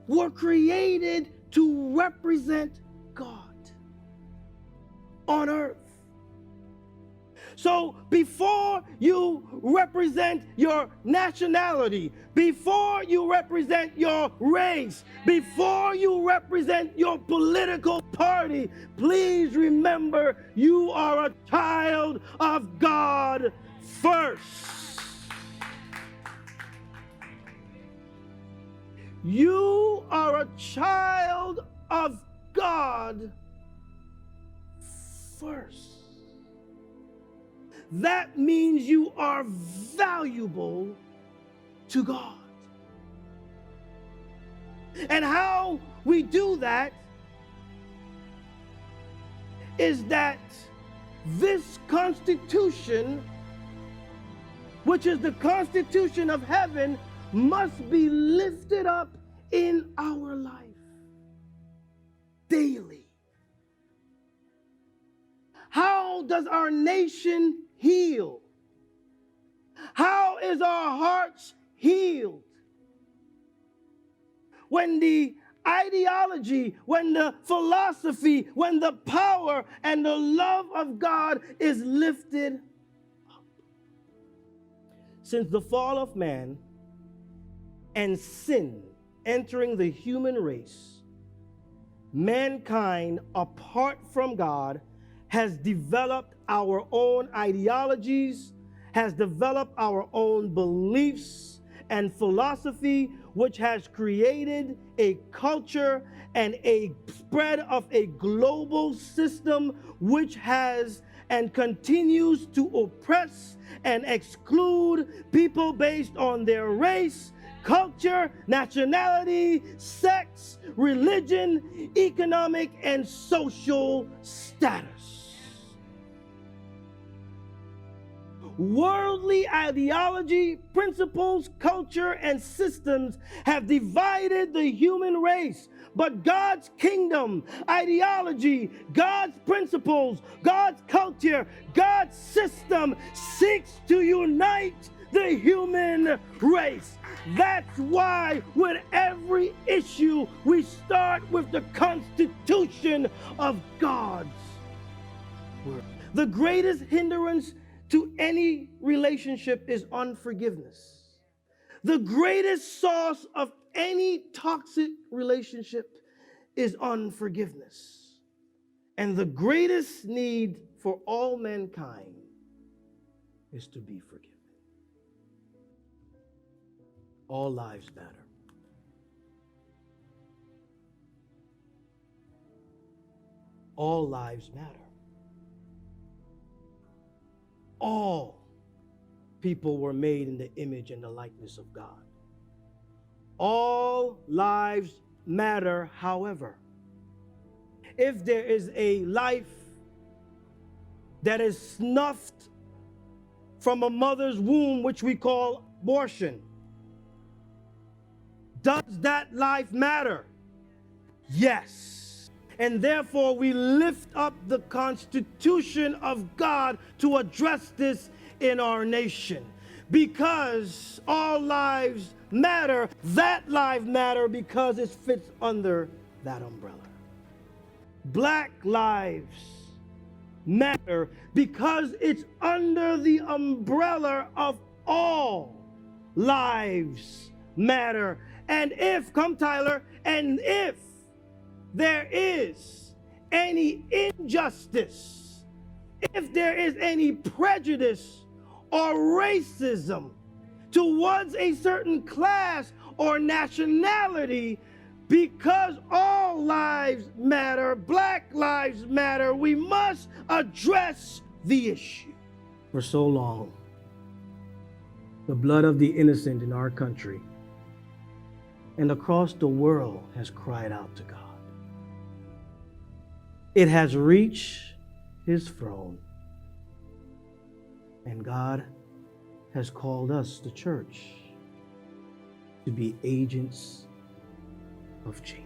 were created to represent God on earth. So before you represent your nationality, before you represent your race, before you represent your political party, please remember you are a child of God first. You are a child of God first. That means you are valuable to God. And how we do that is that this Constitution, which is the Constitution of heaven, must be lifted up in our life daily. How does our nation heal? How is our hearts healed? When the ideology, when the philosophy, when the power and the love of God is lifted up. Since the fall of man and sin entering the human race, mankind, apart from God, has developed our own ideologies, has developed our own beliefs and philosophy, which has created a culture and a spread of a global system which has and continues to oppress and exclude people based on their race, culture, nationality, sex, religion, economic, and social status. Worldly ideology, principles, culture, and systems have divided the human race. But God's kingdom, ideology, God's principles, God's culture, God's system seeks to unite the human race. That's why with every issue we start with the Constitution of God's word. The greatest hindrance to any relationship is unforgiveness. The greatest source of any toxic relationship is unforgiveness. And the greatest need for all mankind is to be forgiven. All lives matter. All lives matter. All people were made in the image and the likeness of God. All lives matter, however. If there is a life that is snuffed from a mother's womb, which we call abortion, does that life matter? Yes. And therefore we lift up the Constitution of God to address this in our nation. Because all lives matter, that life matter because it fits under that umbrella. Black lives matter because it's under the umbrella of all lives matter. And if, come Tyler, and if there is any injustice, if there is any prejudice or racism towards a certain class or nationality, because all lives matter, Black lives matter, we must address the issue. For so long, the blood of the innocent in our country and across the world has cried out to God. It has reached his throne, and God has called us, the church, to be agents of change.